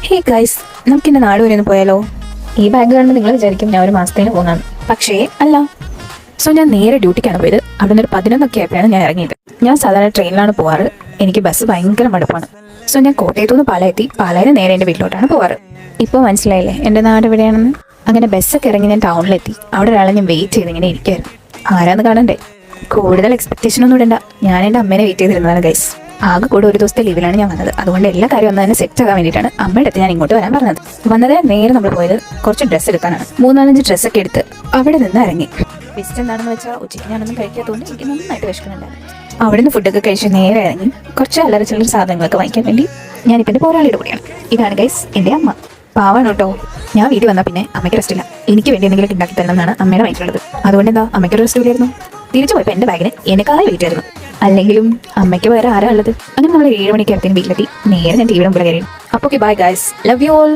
Hey guys, നമുക്കിൻ്റെ നാട് വരെ ഒന്ന് പോയാലോ? ഈ ബാഗ് കാണുമ്പോൾ നിങ്ങൾ വിചാരിക്കും ഞാൻ ഒരു മാസത്തേന് പോകുന്നതാണ്. പക്ഷേ അല്ല. സോ ഞാൻ നേരെ ഡ്യൂട്ടിക്കാണ് പോയത്. അവിടെ നിന്ന് ഒരു 11 ആയപ്പോഴാണ് ഞാൻ ഇറങ്ങിയത്. ഞാൻ സാധാരണ ട്രെയിനിലാണ് പോവാറ്. എനിക്ക് ബസ് ഭയങ്കര മടുപ്പാണ്. സോ ഞാൻ കോട്ടയത്തുനിന്ന് പാലാ എത്തി. പാലായിൽ നേരെ എൻ്റെ വീട്ടിലോട്ടാണ് പോവാറ്. ഇപ്പോൾ മനസ്സിലായില്ലേ എൻ്റെ നാട് എവിടെയാണെന്ന്? അങ്ങനെ ബസ്സൊക്കെ ഇറങ്ങി ഞാൻ ടൗണിലെത്തി. അവിടെ ഒരാളെ ഞാൻ വെയിറ്റ് ചെയ്ത് ഇങ്ങനെ ഇരിക്കുകയായിരുന്നു. ആരാന്ന് കാണണ്ടേ? കൂടുതൽ എക്സ്പെക്ടേഷൻ ഒന്നും ഇടണ്ട. ഞാൻ എൻ്റെ അമ്മേനെ വെയിറ്റ് ചെയ്തിരുന്നതാണ് ഗൈസ്. ആകെ കൂടെ ഒരു ദിവസത്തെ ലീവിലാണ് ഞാൻ വന്നത്. അതുകൊണ്ട് എല്ലാ കാര്യം ഒന്ന് തന്നെ സെറ്റ് ആകാൻ വേണ്ടിയിട്ടാണ് അമ്മയുടെ അടുത്ത് ഞാൻ ഇങ്ങോട്ട് വരാൻ പറഞ്ഞത്. വന്നത് നേരെ നമ്മൾ പോയത് കുറച്ച് ഡ്രസ്സ് എടുക്കാനാണ്. 3-4 ഡ്രസ്സൊക്കെ എടുത്ത് അവിടെ നിന്ന് ഇറങ്ങി. വിസിറ്റ് എന്താണെന്ന് വെച്ചാൽ ഉച്ചയ്ക്ക് ഞാനൊന്നും കഴിക്കാത്തതുകൊണ്ട് എനിക്ക് നന്നായിട്ട് വിശക്കുന്നുണ്ടായിരുന്നു. അവിടെ നിന്ന് ഫുഡൊക്കെ കഴിച്ച് നേരെ ഇറങ്ങി കുറച്ച് അല്ലറ ചില്ലറ സാധനങ്ങളൊക്കെ വാങ്ങിക്കാൻ വേണ്ടി ഞാനിപ്പോൾ എൻ്റെ പോരാളിയുടെ കൂടെയാണ്. ഇതാണ് ഗൈസ് എൻ്റെ അമ്മ. പാവാണ് കേട്ടോ. ഞാൻ വീട്ടിൽ വന്നാൽ പിന്നെ അമ്മയ്ക്ക് റെസ്റ്റ് ഇല്ല. എനിക്ക് വേണ്ടി എന്തെങ്കിലും ഉണ്ടാക്കി തരണം എന്നാണ് അമ്മയുടെ മൈൻഡിലുള്ളത്. അതുകൊണ്ട് എന്താ അമ്മയ്ക്ക് റെസ്റ്റ് ഇല്ലായിരുന്നു. തിരിച്ചു പോയപ്പോൾ എൻ്റെ ബാഗിന് എന്നെക്കായി വെയിറ്റ് ആയിരുന്നു. അല്ലെങ്കിലും അമ്മയ്ക്ക് വേറെ ആരാ ഉള്ളത്? അങ്ങനെ നമ്മൾ 7 മണിക്ക് അടുത്തേന് വീട്ടിലെത്തി. നേരെ ഞാൻ ടി വിയുടെ മുമ്പിൽ കയറി. അപ്പോൾ okay, bye guys, love you all.